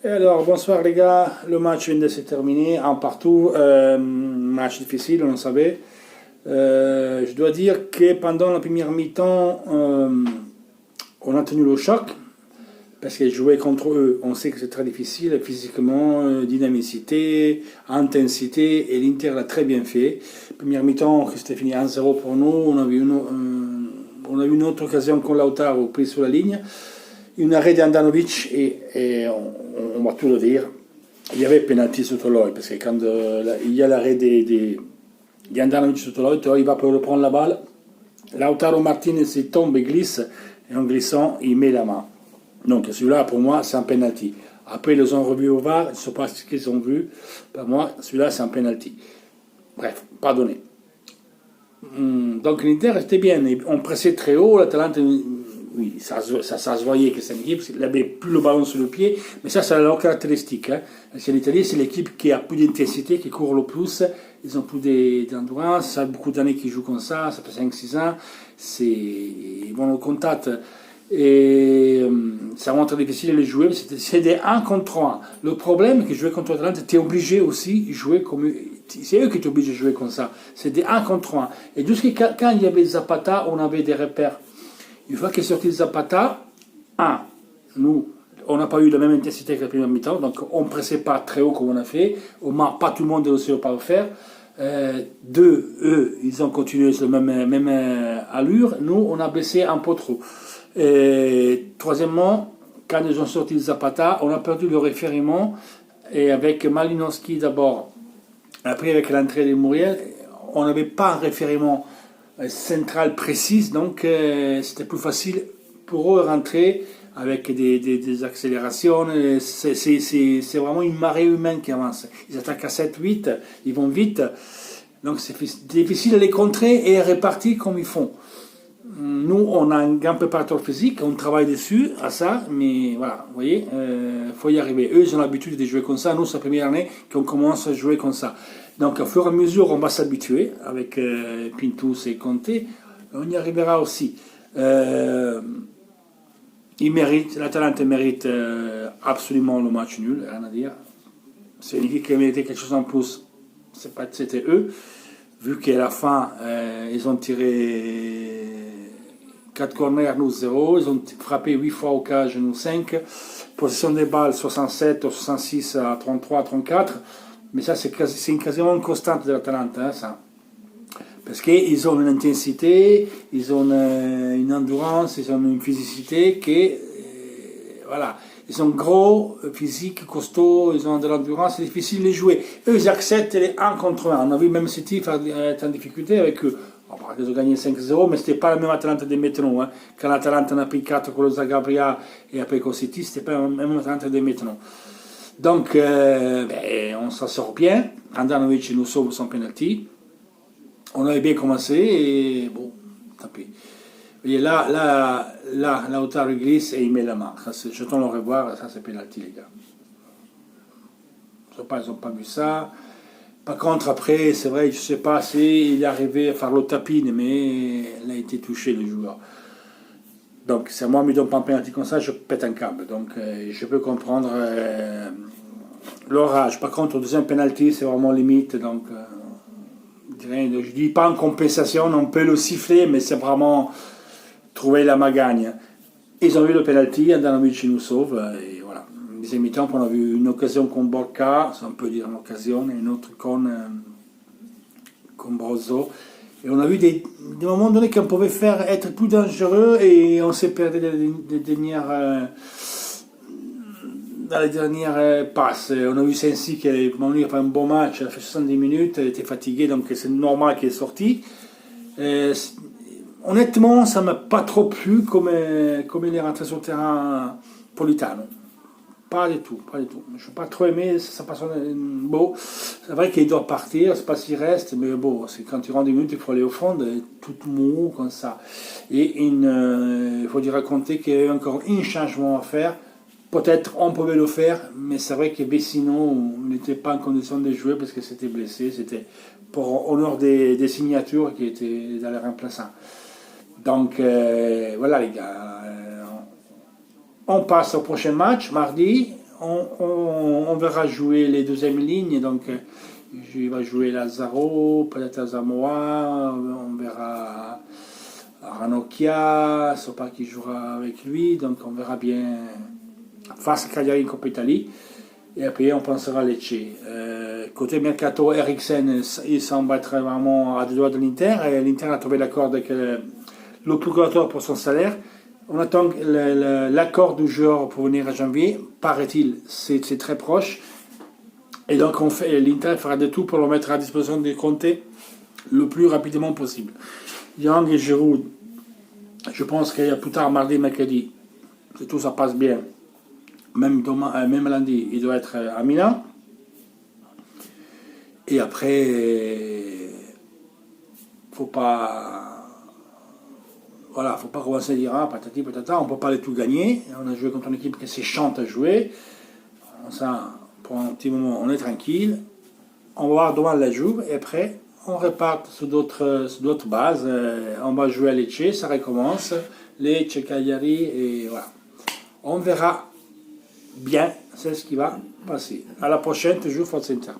Et alors, bonsoir les gars, le match vient de se terminer, un partout, match difficile, on le savait. Je dois dire que pendant la première mi-temps, on a tenu le choc, parce que jouer contre eux, on sait que c'est très difficile, physiquement, dynamicité, intensité, et l'Inter l'a très bien fait. Première mi-temps, c'était fini 1-0 pour nous, on a eu une autre occasion con Lautaro pris sur la ligne. Une arrêt d'Andanovic et on va tout le dire. Il y avait penalty sur Toloi parce que quand il y a l'arrêt d'Andanovic sur Toloi, il va pour prendre la balle. Lautaro Martinez il tombe et glisse et en glissant il met la main. Donc celui-là pour moi c'est un penalty. Après ils les ont revus au VAR, je ne sais pas ce qu'ils ont vu. Pour moi celui-là c'est un penalty. Bref, pardonnez. Donc l'Inter restait bien, on pressait très haut, l'Atalanta. Oui, ça se voyait que c'est une équipe, il n'avait plus le ballon sur le pied, mais ça, c'est leur caractéristique. Hein. Parce que l'Italie, c'est l'équipe qui a plus d'intensité, qui court le plus, ils ont plus d'endurance, ça fait beaucoup d'années qu'ils jouent comme ça fait 5-6 ans, ils vont au contact. Et ça rend très difficile de les jouer, c'est des 1 contre 1. Le problème, c'est que jouer contre l'Atalanta, tu es obligé aussi de jouer comme. C'est eux qui t'obligent de jouer comme ça. C'est des 1 contre 1. Et jusqu'à quand il y avait Zapata, on avait des repères. Une fois qu'est sorti Zapata, nous, on n'a pas eu la même intensité que la première mi-temps, donc on ne pressait pas très haut comme on a fait, pas tout le monde a réussi à le faire. Deux, eux, ils ont continué sur la même allure, nous, on a baissé un peu trop. Et troisièmement, quand ils ont sorti Zapata, on a perdu le référement, et avec Malinowski d'abord, après avec l'entrée de Muriel, on n'avait pas un référement centrale précise, donc c'était plus facile pour eux de rentrer avec des accélérations. C'est vraiment une marée humaine qui avance. Ils attaquent à 7-8, ils vont vite, donc c'est difficile de les contrer et répartir comme ils font. Nous, on a un grand préparateur physique, on travaille dessus, à ça, mais voilà, vous voyez, faut y arriver. Eux, ils ont l'habitude de jouer comme ça, nous, c'est la première année qu'on commence à jouer comme ça. Donc, au fur et à mesure, on va s'habituer avec Pintus et Conte, on y arrivera aussi. L'Atalanta mérite absolument le match nul, rien à dire. C'est une équipe qui a mérité quelque chose en plus, c'était eux, vu qu'à la fin, ils ont tiré 4 corners, nous 0, ils ont frappé 8 fois au cage, nous 5, possession des balles 67, 66 à 33, 34, mais ça c'est quasiment une constante de l'Atalanta, ça. Parce qu'ils ont une intensité, ils ont une endurance, ils ont une physicité qui voilà. Ils sont gros, physiques, costauds, ils ont de l'endurance, c'est difficile de les jouer. Eux, ils acceptent les 1 contre 1. On a vu même City être en difficulté avec eux. Ils ont gagné 5-0, mais ce n'était pas la même Atalanta de maintenant. Hein. Quand l'Atalanta en a pris 4 con le Zagabria et après con City, ce n'était pas la même Atalanta de maintenant. Donc, on s'en sort bien. Andanovic nous sauve son penalty. On avait bien commencé et bon, tant pis. Et là, Lautaro glisse et il met la main. Jetons le revoir, ça c'est penalty, les gars. Je sais pas, ils n'ont pas vu ça. Par contre, après, c'est vrai, je ne sais pas s'il est arrivé à faire le tapine, mais il a été touché, le joueur. Donc, si moi, je ne me donne pas un penalty comme ça, je pète un câble. Donc, je peux comprendre l'orage. Par contre, au deuxième penalty, c'est vraiment limite. Donc, je ne dis pas en compensation, on peut le siffler, mais c'est vraiment trouver la magagne. Ils ont eu le penalty, Andanovic nous sauve, et voilà. En deuxième mi-temps, on a vu une occasion con Borca, on peut dire une occasion, et une autre con Brozo. Et on a vu des moments donnés qu'on pouvait faire être plus dangereux, et on s'est perdu dans les dernières passes. On a vu Sensi qui a fait un bon match, elle a fait 70 minutes, elle était fatiguée, donc c'est normal qu'elle est sortie. Honnêtement, ça ne m'a pas trop plu comme il est rentré sur le terrain Politano. Pas du tout. Je n'ai pas trop aimé sa façon beau. C'est vrai qu'il doit partir, je ne sais pas s'il reste, mais bon, c'est quand tu rentres 10 minutes, il faut aller au fond, tout mou comme ça. Et il faut dire raconter qu'il y avait encore un changement à faire. Peut-être on pouvait le faire, mais c'est vrai que Vecino n'était pas en condition de jouer parce que c'était blessé. C'était pour honneur des signatures qui étaient dans les remplaçants. Donc voilà les gars, on passe au prochain match, mardi, on verra jouer les deuxièmes lignes. Donc, il va jouer Lazaro, peut-être Asamoah, on verra Ranocchia, Sopa qui jouera avec lui. Donc, on verra bien face à Cagliari en Coppa Italie. Et après, on pensera à Lecce. Côté Mercato, Eriksen, il semble être vraiment à deux doigts de l'Inter. Et l'Inter a trouvé l'accord avec le procurateur pour son salaire. On attend l'accord du joueur pour venir à janvier. Paraît-il, c'est très proche. Et donc, l'Inter fera de tout pour le mettre à disposition de Conte le plus rapidement possible. Young et Giroud, je pense qu'il y a plus tard, mardi, mercredi, si tout ça passe bien, même lundi, il doit être à Milan. Et après, faut pas commencer à dire patati patata, on peut pas les tout gagner. On a joué contre une équipe qui s'est chante à jouer. Ça, pour un petit moment, on est tranquille. On va voir demain la Juve et après, on repart sur d'autres bases. On va jouer à Lecce, ça recommence. Lecce, Cagliari et voilà. On verra bien, c'est ce qui va passer. À la prochaine, toujours Forza Inter.